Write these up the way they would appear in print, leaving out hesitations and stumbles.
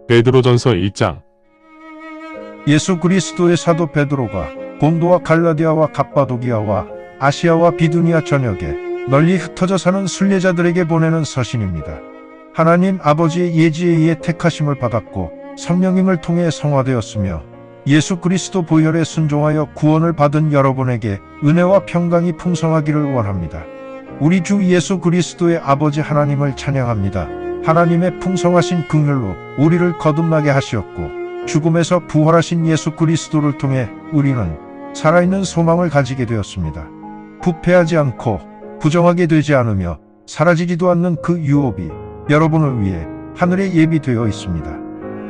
베드로전서 1장. 예수 그리스도의 사도 베드로가 본도와 갈라디아와 갑바도기아와 아시아와 비두니아 전역에 널리 흩어져 사는 순례자들에게 보내는 서신입니다. 하나님 아버지의 예지에 의해 택하심을 받았고 성령님을 통해 성화되었으며 예수 그리스도 보혈에 순종하여 구원을 받은 여러분에게 은혜와 평강이 풍성하기를 원합니다. 우리 주 예수 그리스도의 아버지 하나님을 찬양합니다. 하나님의 풍성하신 긍휼로 우리를 거듭나게 하시었고 죽음에서 부활하신 예수 그리스도를 통해 우리는 살아있는 소망을 가지게 되었습니다. 부패하지 않고 부정하게 되지 않으며 사라지지도 않는 그 유업이 여러분을 위해 하늘에 예비되어 있습니다.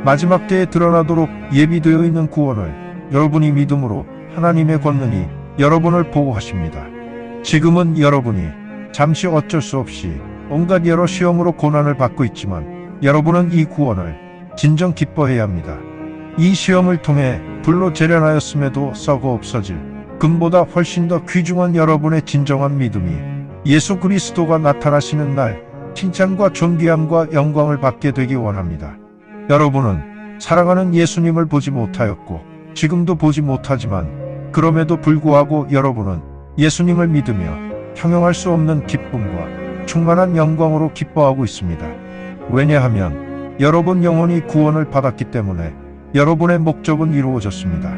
마지막 때에 드러나도록 예비되어 있는 구원을 여러분이 믿음으로 하나님의 권능이 여러분을 보호하십니다. 지금은 여러분이 잠시 어쩔 수 없이 온갖 여러 시험으로 고난을 받고 있지만 여러분은 이 구원을 진정 기뻐해야 합니다. 이 시험을 통해 불로 재련하였음에도 썩어 없어질 금보다 훨씬 더 귀중한 여러분의 진정한 믿음이 예수 그리스도가 나타나시는 날 칭찬과 존귀함과 영광을 받게 되기 원합니다. 여러분은 사랑하는 예수님을 보지 못하였고 지금도 보지 못하지만 그럼에도 불구하고 여러분은 예수님을 믿으며 형용할 수 없는 기쁨과 충만한 영광으로 기뻐하고 있습니다. 왜냐하면 여러분 영혼이 구원을 받았기 때문에 여러분의 목적은 이루어졌습니다.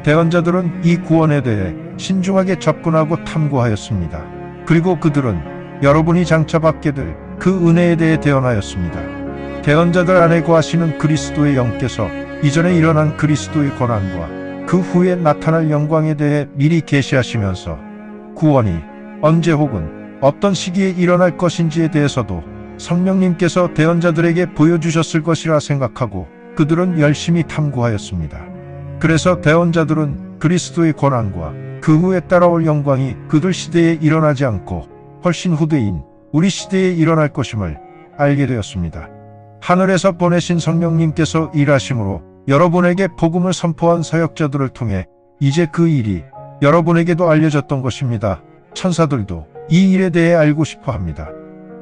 대언자들은 이 구원에 대해 신중하게 접근하고 탐구하였습니다. 그리고 그들은 여러분이 장차 받게 될 그 은혜에 대해 대언하였습니다. 대언자들 안에 거하시는 그리스도의 영께서 이전에 일어난 그리스도의 고난과 그 후에 나타날 영광에 대해 미리 계시하시면서 구원이 언제 혹은 어떤 시기에 일어날 것인지에 대해서도 성령님께서 대언자들에게 보여주셨을 것이라 생각하고 그들은 열심히 탐구하였습니다. 그래서 대언자들은 그리스도의 고난과 그 후에 따라올 영광이 그들 시대에 일어나지 않고 훨씬 후대인 우리 시대에 일어날 것임을 알게 되었습니다. 하늘에서 보내신 성령님께서 일하심으로 여러분에게 복음을 선포한 사역자들을 통해 이제 그 일이 여러분에게도 알려졌던 것입니다. 천사들도 이 일에 대해 알고 싶어 합니다.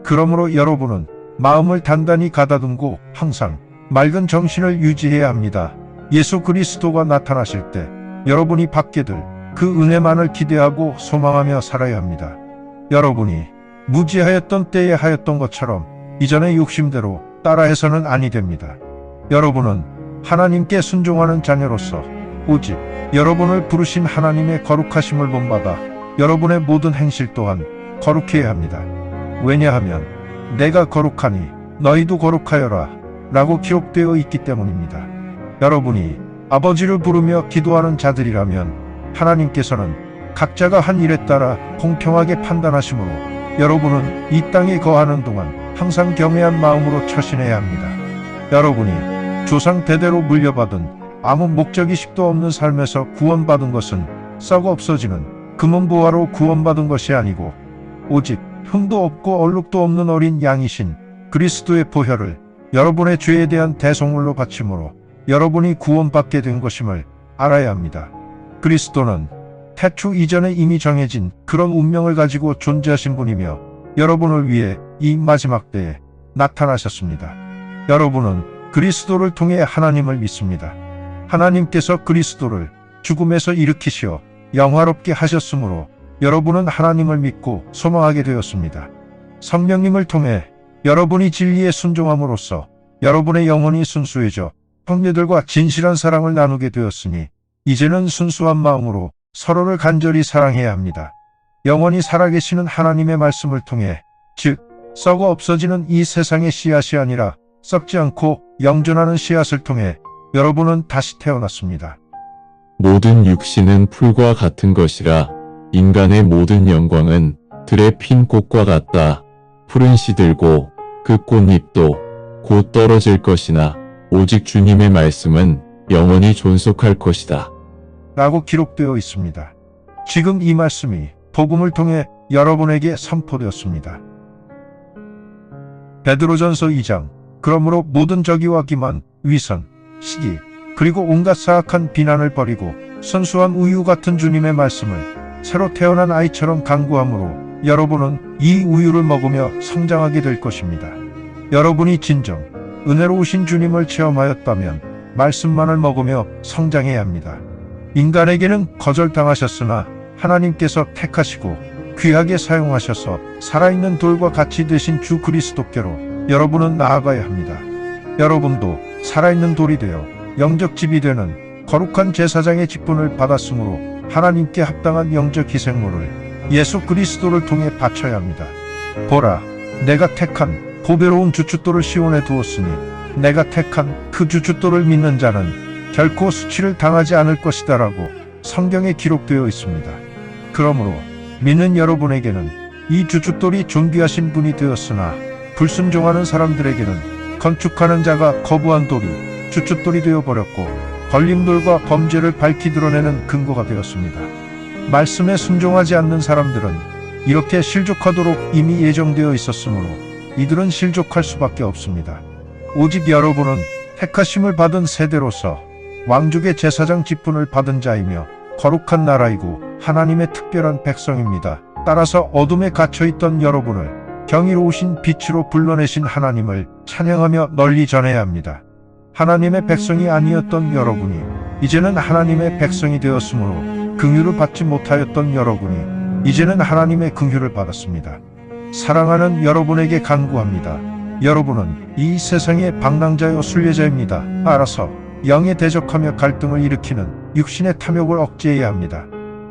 그러므로 여러분은 마음을 단단히 가다듬고 항상 맑은 정신을 유지해야 합니다. 예수 그리스도가 나타나실 때 여러분이 받게 될 그 은혜만을 기대하고 소망하며 살아야 합니다. 여러분이 무지하였던 때에 하였던 것처럼 이전의 욕심대로 따라해서는 아니 됩니다. 여러분은 하나님께 순종하는 자녀로서 오직 여러분을 부르신 하나님의 거룩하심을 본받아 여러분의 모든 행실 또한 거룩해야 합니다. 왜냐하면 내가 거룩하니 너희도 거룩하여라 라고 기록되어 있기 때문입니다. 여러분이 아버지를 부르며 기도하는 자들이라면 하나님께서는 각자가 한 일에 따라 공평하게 판단하시므로 여러분은 이 땅에 거하는 동안 항상 겸허한 마음으로 처신해야 합니다. 여러분이 조상 대대로 물려받은 아무 목적의식도 없는 삶에서 구원받은 것은 썩어 없어지는 금은보화로 구원받은 것이 아니고 오직 흠도 없고 얼룩도 없는 어린 양이신 그리스도의 보혈을 여러분의 죄에 대한 대속물로 바침으로 여러분이 구원받게 된 것임을 알아야 합니다. 그리스도는 태초 이전에 이미 정해진 그런 운명을 가지고 존재하신 분이며 여러분을 위해 이 마지막 때에 나타나셨습니다. 여러분은 그리스도를 통해 하나님을 믿습니다. 하나님께서 그리스도를 죽음에서 일으키시어 영화롭게 하셨으므로 여러분은 하나님을 믿고 소망하게 되었습니다. 성령님을 통해 여러분이 진리에 순종함으로써 여러분의 영혼이 순수해져 형제들과 진실한 사랑을 나누게 되었으니 이제는 순수한 마음으로 서로를 간절히 사랑해야 합니다. 영원히 살아계시는 하나님의 말씀을 통해 즉 썩어 없어지는 이 세상의 씨앗이 아니라 썩지 않고 영존하는 씨앗을 통해 여러분은 다시 태어났습니다. 모든 육신은 풀과 같은 것이라 인간의 모든 영광은 들에 핀 꽃과 같다. 풀은 시들고 그 꽃잎도 곧 떨어질 것이나 오직 주님의 말씀은 영원히 존속할 것이다. 라고 기록되어 있습니다. 지금 이 말씀이 복음을 통해 여러분에게 선포되었습니다. 베드로전서 2장. 그러므로 모든 적의와 기만, 위선, 시기, 그리고 온갖 사악한 비난을 버리고 선수한 우유 같은 주님의 말씀을 새로 태어난 아이처럼 간구함으로 여러분은 이 우유를 먹으며 성장하게 될 것입니다. 여러분이 진정 은혜로우신 주님을 체험하였다면 말씀만을 먹으며 성장해야 합니다. 인간에게는 거절당하셨으나 하나님께서 택하시고 귀하게 사용하셔서 살아있는 돌과 같이 되신 주 그리스도께로 여러분은 나아가야 합니다. 여러분도 살아있는 돌이 되어 영적 집이 되는 거룩한 제사장의 직분을 받았으므로 하나님께 합당한 영적 희생물을 예수 그리스도를 통해 바쳐야 합니다. 보라, 내가 택한 보배로운 주춧돌을 시온에 두었으니 내가 택한 그 주춧돌을 믿는 자는 결코 수치를 당하지 않을 것이다 라고 성경에 기록되어 있습니다. 그러므로 믿는 여러분에게는 이 주춧돌이 존귀하신 분이 되었으나 불순종하는 사람들에게는 건축하는 자가 거부한 돌이 주춧돌이 되어버렸고 걸림돌과 범죄를 밝히 드러내는 근거가 되었습니다. 말씀에 순종하지 않는 사람들은 이렇게 실족하도록 이미 예정되어 있었으므로 이들은 실족할 수밖에 없습니다. 오직 여러분은 택하심을 받은 세대로서 왕족의 제사장 직분을 받은 자이며 거룩한 나라이고 하나님의 특별한 백성입니다. 따라서 어둠에 갇혀있던 여러분을 경이로우신 빛으로 불러내신 하나님을 찬양하며 널리 전해야 합니다. 하나님의 백성이 아니었던 여러분이 이제는 하나님의 백성이 되었으므로 긍휼을 받지 못하였던 여러분이 이제는 하나님의 긍휼을 받았습니다. 사랑하는 여러분에게 간구합니다. 여러분은 이 세상의 방랑자요 순례자입니다. 알아서 영에 대적하며 갈등을 일으키는 육신의 탐욕을 억제해야 합니다.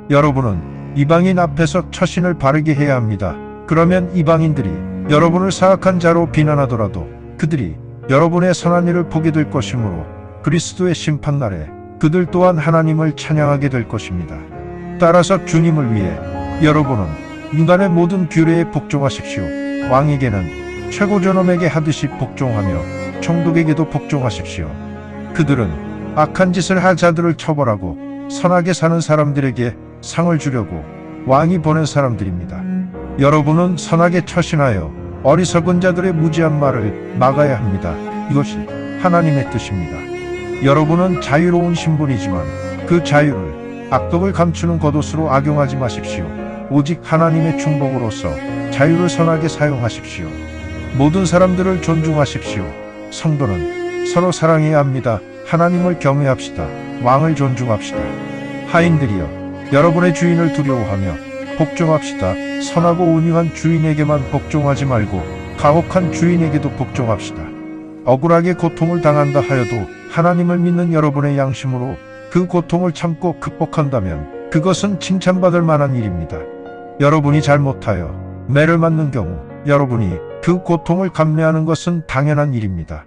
여러분은 이방인 앞에서 처신을 바르게 해야 합니다. 그러면 이방인들이 여러분을 사악한 자로 비난하더라도 그들이 여러분의 선한 일을 보게 될 것이므로 그리스도의 심판날에 그들 또한 하나님을 찬양하게 될 것입니다. 따라서 주님을 위해 여러분은 인간의 모든 규례에 복종하십시오. 왕에게는 최고 존엄에게 하듯이 복종하며 총독에게도 복종하십시오. 그들은 악한 짓을 할 자들을 처벌하고 선하게 사는 사람들에게 상을 주려고 왕이 보낸 사람들입니다. 여러분은 선하게 처신하여 어리석은 자들의 무지한 말을 막아야 합니다. 이것이 하나님의 뜻입니다. 여러분은 자유로운 신분이지만 그 자유를 악덕을 감추는 겉옷으로 악용하지 마십시오. 오직 하나님의 충복으로서 자유를 선하게 사용하십시오. 모든 사람들을 존중하십시오. 성도는 서로 사랑해야 합니다. 하나님을 경외합시다. 왕을 존중합시다. 하인들이여, 여러분의 주인을 두려워하며 복종합시다. 선하고 온유한 주인에게만 복종하지 말고 가혹한 주인에게도 복종합시다. 억울하게 고통을 당한다 하여도 하나님을 믿는 여러분의 양심으로 그 고통을 참고 극복한다면 그것은 칭찬받을 만한 일입니다. 여러분이 잘못하여 매를 맞는 경우 여러분이 그 고통을 감내하는 것은 당연한 일입니다.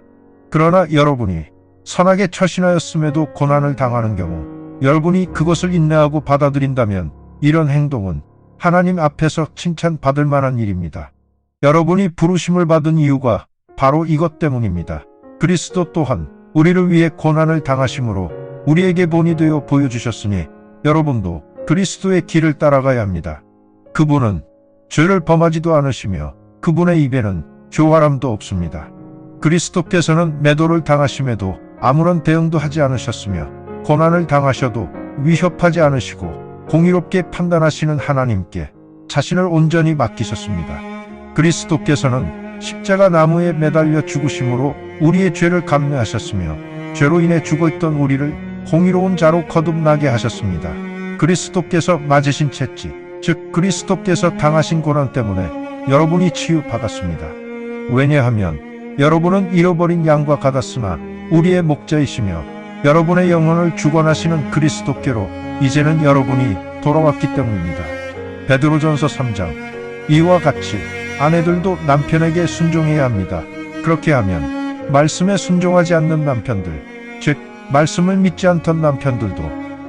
그러나 여러분이 선하게 처신하였음에도 고난을 당하는 경우 여러분이 그것을 인내하고 받아들인다면 이런 행동은 하나님 앞에서 칭찬받을 만한 일입니다. 여러분이 부르심을 받은 이유가 바로 이것 때문입니다. 그리스도 또한 우리를 위해 고난을 당하심으로 우리에게 본이 되어 보여주셨으니 여러분도 그리스도의 길을 따라가야 합니다. 그분은 죄를 범하지도 않으시며 그분의 입에는 교활함도 없습니다. 그리스도께서는 매도를 당하심에도 아무런 대응도 하지 않으셨으며 고난을 당하셔도 위협하지 않으시고 공의롭게 판단하시는 하나님께 자신을 온전히 맡기셨습니다. 그리스도께서는 십자가 나무에 매달려 죽으심으로 우리의 죄를 감내하셨으며 죄로 인해 죽어있던 우리를 공의로운 자로 거듭나게 하셨습니다. 그리스도께서 맞으신 채찍, 즉 그리스도께서 당하신 고난 때문에 여러분이 치유받았습니다. 왜냐하면 여러분은 잃어버린 양과 같았으나 우리의 목자이시며 여러분의 영혼을 주관하시는 그리스도께로 이제는 여러분이 돌아왔기 때문입니다. 베드로전서 3장. 이와 같이 아내들도 남편에게 순종해야 합니다. 그렇게 하면 말씀에 순종하지 않는 남편들, 즉 말씀을 믿지 않던 남편들도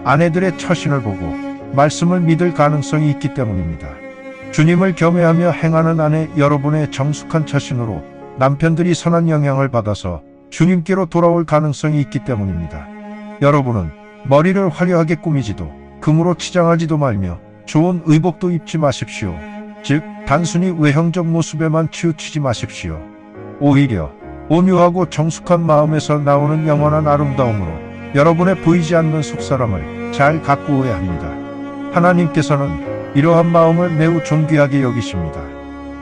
아내들의 처신을 보고 말씀을 믿을 가능성이 있기 때문입니다. 주님을 경외하며 행하는 아내 여러분의 정숙한 처신으로 남편들이 선한 영향을 받아서 주님께로 돌아올 가능성이 있기 때문입니다. 여러분은 머리를 화려하게 꾸미지도 금으로 치장하지도 말며 좋은 의복도 입지 마십시오. 즉 단순히 외형적 모습에만 치우치지 마십시오. 오히려 온유하고 정숙한 마음에서 나오는 영원한 아름다움으로 여러분의 보이지 않는 속사람을 잘 가꾸어야 합니다. 하나님께서는 이러한 마음을 매우 존귀하게 여기십니다.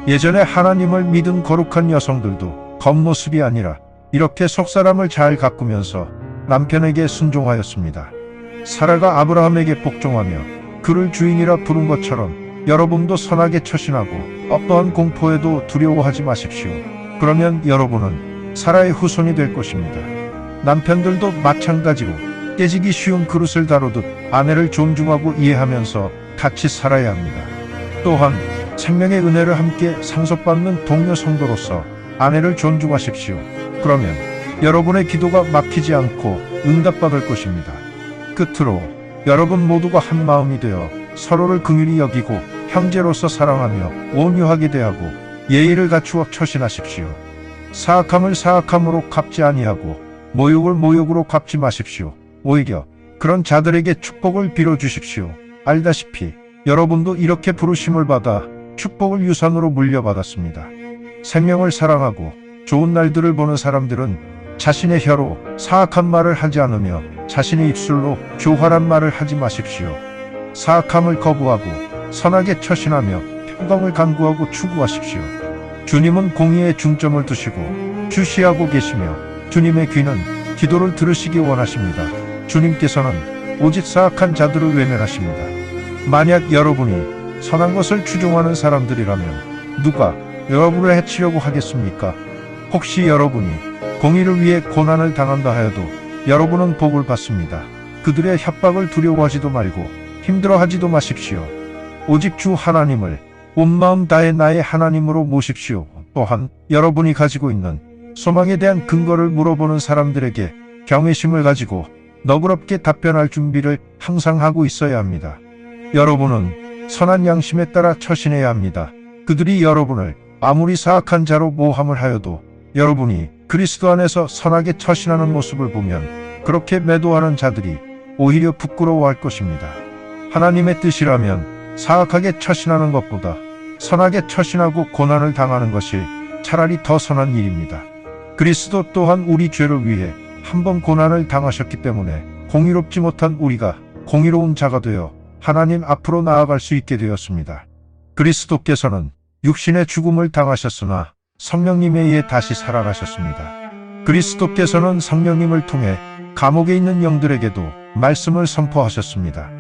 예전에 하나님을 믿은 거룩한 여성들도 겉모습이 아니라 이렇게 속사람을 잘 가꾸면서 남편에게 순종하였습니다. 사라가 아브라함에게 복종하며 그를 주인이라 부른 것처럼 여러분도 선하게 처신하고 어떠한 공포에도 두려워하지 마십시오. 그러면 여러분은 사라의 후손이 될 것입니다. 남편들도 마찬가지로 깨지기 쉬운 그릇을 다루듯 아내를 존중하고 이해하면서 같이 살아야 합니다. 또한 생명의 은혜를 함께 상속받는 동료 성도로서 아내를 존중하십시오. 그러면 여러분의 기도가 막히지 않고 응답받을 것입니다. 끝으로 여러분 모두가 한 마음이 되어 서로를 긍휼히 여기고 형제로서 사랑하며 온유하게 대하고 예의를 갖추어 처신하십시오. 사악함을 사악함으로 갚지 아니하고 모욕을 모욕으로 갚지 마십시오. 오히려 그런 자들에게 축복을 빌어주십시오. 알다시피 여러분도 이렇게 부르심을 받아 축복을 유산으로 물려받았습니다. 생명을 사랑하고 좋은 날들을 보는 사람들은 자신의 혀로 사악한 말을 하지 않으며 자신의 입술로 교활한 말을 하지 마십시오. 사악함을 거부하고 선하게 처신하며 평강을 간구하고 추구하십시오. 주님은 공의에 중점을 두시고 주시하고 계시며 주님의 귀는 기도를 들으시기 원하십니다. 주님께서는 오직 사악한 자들을 외면하십니다. 만약 여러분이 선한 것을 추종하는 사람들이라면 누가 여러분을 해치려고 하겠습니까? 혹시 여러분이 공의를 위해 고난을 당한다 하여도 여러분은 복을 받습니다. 그들의 협박을 두려워하지도 말고 힘들어하지도 마십시오. 오직 주 하나님을 온 마음 다해 나의 하나님으로 모십시오. 또한 여러분이 가지고 있는 소망에 대한 근거를 물어보는 사람들에게 경외심을 가지고 너그럽게 답변할 준비를 항상 하고 있어야 합니다. 여러분은 선한 양심에 따라 처신해야 합니다. 그들이 여러분을 아무리 사악한 자로 모함을 하여도 여러분이 그리스도 안에서 선하게 처신하는 모습을 보면 그렇게 매도하는 자들이 오히려 부끄러워할 것입니다. 하나님의 뜻이라면 사악하게 처신하는 것보다 선하게 처신하고 고난을 당하는 것이 차라리 더 선한 일입니다. 그리스도 또한 우리 죄를 위해 한 번 고난을 당하셨기 때문에 공의롭지 못한 우리가 공의로운 자가 되어 하나님 앞으로 나아갈 수 있게 되었습니다. 그리스도께서는 육신의 죽음을 당하셨으나 성령님에 의해 다시 살아나셨습니다. 그리스도께서는 성령님을 통해 감옥에 있는 영들에게도 말씀을 선포하셨습니다.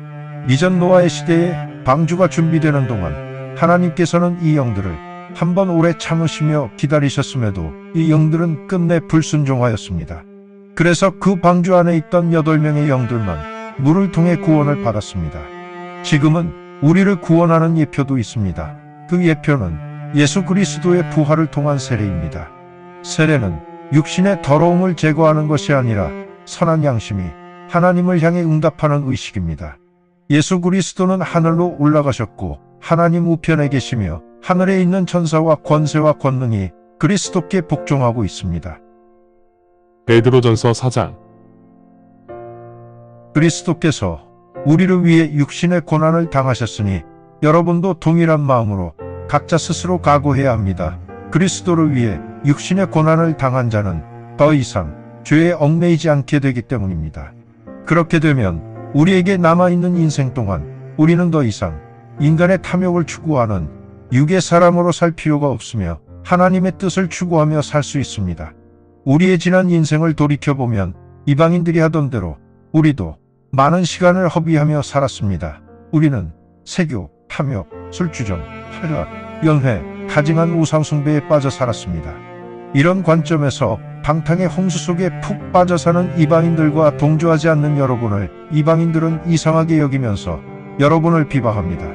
이전 노아의 시대에 방주가 준비되는 동안 하나님께서는 이 영들을 한 번 오래 참으시며 기다리셨음에도 이 영들은 끝내 불순종하였습니다. 그래서 그 방주 안에 있던 8명의 영들만 물을 통해 구원을 받았습니다. 지금은 우리를 구원하는 예표도 있습니다. 그 예표는 예수 그리스도의 부활을 통한 세례입니다. 세례는 육신의 더러움을 제거하는 것이 아니라 선한 양심이 하나님을 향해 응답하는 의식입니다. 예수 그리스도는 하늘로 올라가셨고 하나님 우편에 계시며 하늘에 있는 천사와 권세와 권능이 그리스도께 복종하고 있습니다. 베드로전서 4장. 그리스도께서 우리를 위해 육신의 고난을 당하셨으니 여러분도 동일한 마음으로 각자 스스로 각오해야 합니다. 그리스도를 위해 육신의 고난을 당한 자는 더 이상 죄에 얽매이지 않게 되기 때문입니다. 그렇게 되면 우리에게 남아있는 인생 동안 우리는 더 이상 인간의 탐욕을 추구하는 육의 사람으로 살 필요가 없으며 하나님의 뜻을 추구하며 살 수 있습니다. 우리의 지난 인생을 돌이켜보면 이방인들이 하던 대로 우리도 많은 시간을 허비하며 살았습니다. 우리는 세교, 탐욕, 술주정, 활락, 연회, 가증한 우상숭배에 빠져 살았습니다. 이런 관점에서 방탕의 홍수 속에 푹 빠져 사는 이방인들과 동조하지 않는 여러분을 이방인들은 이상하게 여기면서 여러분을 비방합니다.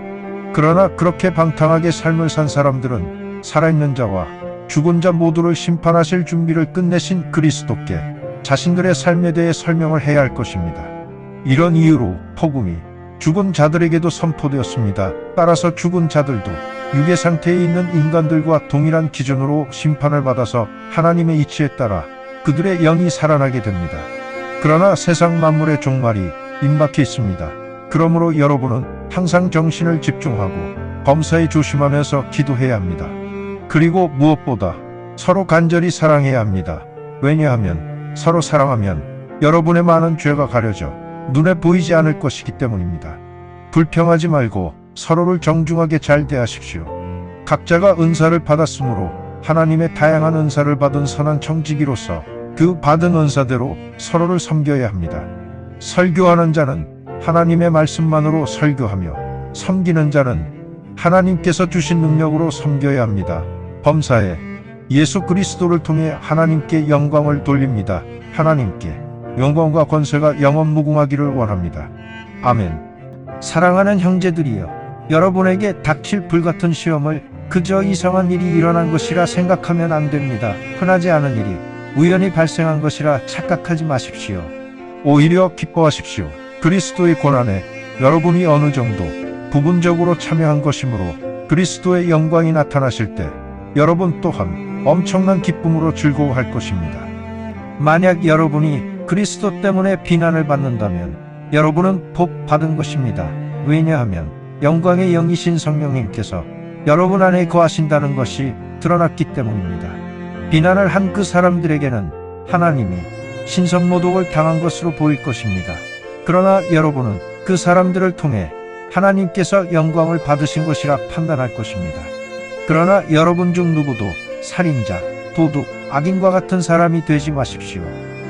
그러나 그렇게 방탕하게 삶을 산 사람들은 살아있는 자와 죽은 자 모두를 심판하실 준비를 끝내신 그리스도께 자신들의 삶에 대해 설명을 해야 할 것입니다. 이런 이유로 복음이 죽은 자들에게도 선포되었습니다. 따라서 죽은 자들도 육의 상태에 있는 인간들과 동일한 기준으로 심판을 받아서 하나님의 이치에 따라 그들의 영이 살아나게 됩니다. 그러나 세상 만물의 종말이 임박해 있습니다. 그러므로 여러분은 항상 정신을 집중하고 범사에 조심하면서 기도해야 합니다. 그리고 무엇보다 서로 간절히 사랑해야 합니다. 왜냐하면 서로 사랑하면 여러분의 많은 죄가 가려져 눈에 보이지 않을 것이기 때문입니다. 불평하지 말고 서로를 정중하게 잘 대하십시오. 각자가 은사를 받았으므로 하나님의 다양한 은사를 받은 선한 청지기로서 그 받은 은사대로 서로를 섬겨야 합니다. 설교하는 자는 하나님의 말씀만으로 설교하며 섬기는 자는 하나님께서 주신 능력으로 섬겨야 합니다. 범사에 예수 그리스도를 통해 하나님께 영광을 돌립니다. 하나님께 영광과 권세가 영원 무궁하기를 원합니다. 아멘. 사랑하는 형제들이여, 여러분에게 닥칠 불같은 시험을 그저 이상한 일이 일어난 것이라 생각하면 안 됩니다. 흔하지 않은 일이 우연히 발생한 것이라 착각하지 마십시오. 오히려 기뻐하십시오. 그리스도의 고난에 여러분이 어느 정도 부분적으로 참여한 것이므로 그리스도의 영광이 나타나실 때 여러분 또한 엄청난 기쁨으로 즐거워할 것입니다. 만약 여러분이 그리스도 때문에 비난을 받는다면 여러분은 복 받은 것입니다. 왜냐하면 영광의 영이신 성령님께서 여러분 안에 거하신다는 것이 드러났기 때문입니다. 비난을 한 그 사람들에게는 하나님이 신성모독을 당한 것으로 보일 것입니다. 그러나 여러분은 그 사람들을 통해 하나님께서 영광을 받으신 것이라 판단할 것입니다. 그러나 여러분 중 누구도 살인자, 도둑, 악인과 같은 사람이 되지 마십시오.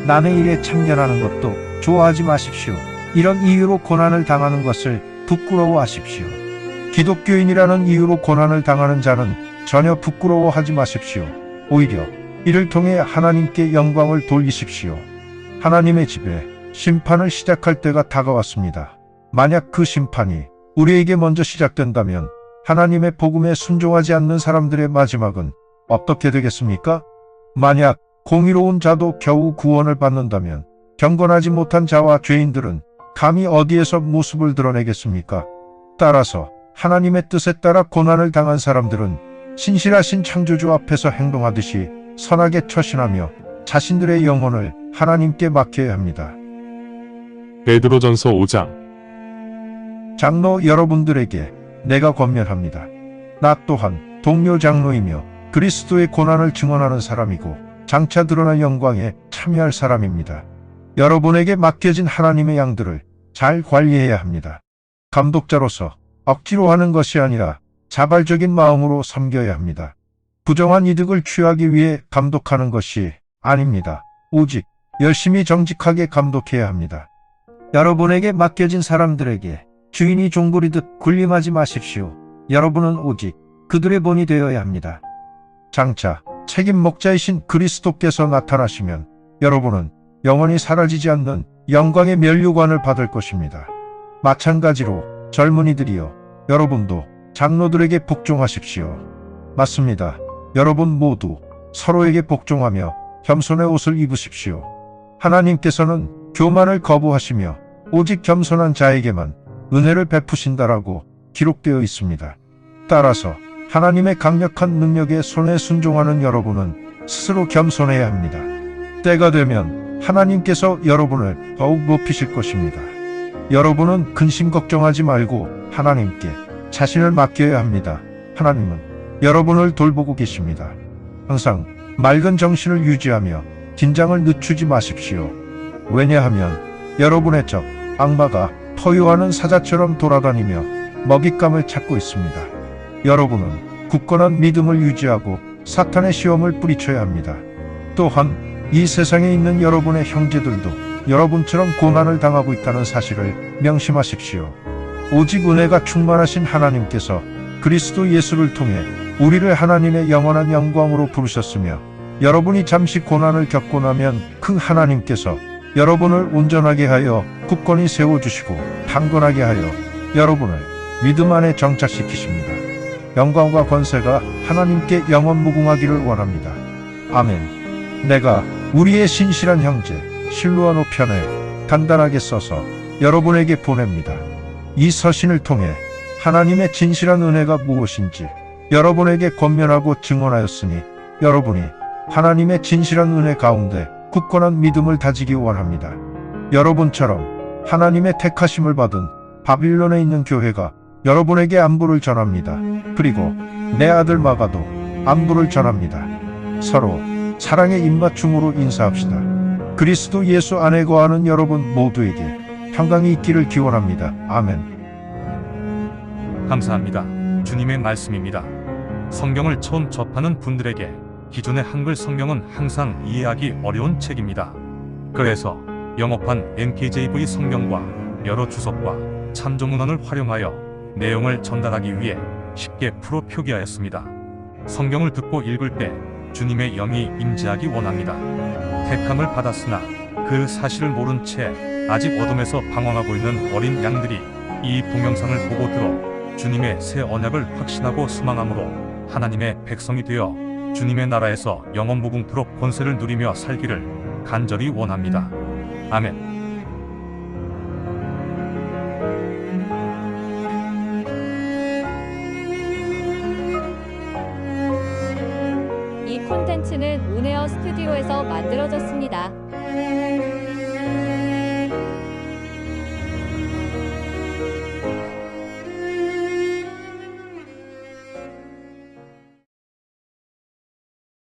남의 일에 참견하는 것도 좋아하지 마십시오. 이런 이유로 고난을 당하는 것을 부끄러워하십시오. 기독교인이라는 이유로 고난을 당하는 자는 전혀 부끄러워하지 마십시오. 오히려 이를 통해 하나님께 영광을 돌리십시오. 하나님의 집에 심판을 시작할 때가 다가왔습니다. 만약 그 심판이 우리에게 먼저 시작된다면 하나님의 복음에 순종하지 않는 사람들의 마지막은 어떻게 되겠습니까? 만약 공의로운 자도 겨우 구원을 받는다면 경건하지 못한 자와 죄인들은 감히 어디에서 모습을 드러내겠습니까? 따라서 하나님의 뜻에 따라 고난을 당한 사람들은 신실하신 창조주 앞에서 행동하듯이 선하게 처신하며 자신들의 영혼을 하나님께 맡겨야 합니다. 베드로전서 5장. 장로 여러분들에게 내가 권면합니다. 나 또한 동료 장로이며 그리스도의 고난을 증언하는 사람이고 장차 드러날 영광에 참여할 사람입니다. 여러분에게 맡겨진 하나님의 양들을 잘 관리해야 합니다. 감독자로서 억지로 하는 것이 아니라 자발적인 마음으로 섬겨야 합니다. 부정한 이득을 취하기 위해 감독하는 것이 아닙니다. 오직 열심히 정직하게 감독해야 합니다. 여러분에게 맡겨진 사람들에게 주인이 종부리듯 군림하지 마십시오. 여러분은 오직 그들의 본이 되어야 합니다. 장차 책임 목자이신 그리스도께서 나타나시면 여러분은 영원히 사라지지 않는 영광의 면류관을 받을 것입니다. 마찬가지로 젊은이들이여, 여러분도 장로들에게 복종하십시오. 맞습니다. 여러분 모두 서로에게 복종하며 겸손의 옷을 입으십시오. 하나님께서는 교만을 거부하시며 오직 겸손한 자에게만 은혜를 베푸신다라고 기록되어 있습니다. 따라서 하나님의 강력한 능력에 손에 순종하는 여러분은 스스로 겸손해야 합니다. 때가 되면 하나님께서 여러분을 더욱 높이실 것입니다. 여러분은 근심 걱정하지 말고 하나님께 자신을 맡겨야 합니다. 하나님은 여러분을 돌보고 계십니다. 항상 맑은 정신을 유지하며 긴장을 늦추지 마십시오. 왜냐하면 여러분의 적 악마가 포효하는 사자처럼 돌아다니며 먹잇감을 찾고 있습니다. 여러분은 굳건한 믿음을 유지하고 사탄의 시험을 뿌리쳐야 합니다. 또한 이 세상에 있는 여러분의 형제들도 여러분처럼 고난을 당하고 있다는 사실을 명심하십시오. 오직 은혜가 충만하신 하나님께서 그리스도 예수를 통해 우리를 하나님의 영원한 영광으로 부르셨으며 여러분이 잠시 고난을 겪고 나면 그 하나님께서 여러분을 온전하게 하여 굳건히 세워주시고 강건하게 하여 여러분을 믿음 안에 정착시키십니다. 영광과 권세가 하나님께 영원 무궁하기를 원합니다. 아멘. 내가 우리의 신실한 형제 실루아노 편에 단단하게 써서 여러분에게 보냅니다. 이 서신을 통해 하나님의 진실한 은혜가 무엇인지 여러분에게 권면하고 증언하였으니 여러분이 하나님의 진실한 은혜 가운데 굳건한 믿음을 다지기 원합니다. 여러분처럼 하나님의 택하심을 받은 바빌론에 있는 교회가 여러분에게 안부를 전합니다. 그리고 내 아들 마가도 안부를 전합니다. 서로 사랑의 입맞춤으로 인사합시다. 그리스도 예수 안에 거하는 여러분 모두에게 평강이 있기를 기원합니다. 아멘. 감사합니다. 주님의 말씀입니다. 성경을 처음 접하는 분들에게 기존의 한글 성경은 항상 이해하기 어려운 책입니다. 그래서 영어판 NKJV 성경과 여러 주석과 참조문헌을 활용하여 내용을 전달하기 위해 쉽게 풀어 표기하였습니다. 성경을 듣고 읽을 때 주님의 영이 임재하기 원합니다. 택함을 받았으나 그 사실을 모른 채 아직 어둠에서 방황하고 있는 어린 양들이 이 동영상을 보고 들어 주님의 새 언약을 확신하고 소망함으로 하나님의 백성이 되어 주님의 나라에서 영원 무궁토록 권세를 누리며 살기를 간절히 원합니다. 아멘. 이 콘텐츠는 온에어 스튜디오에서 만들어졌습니다.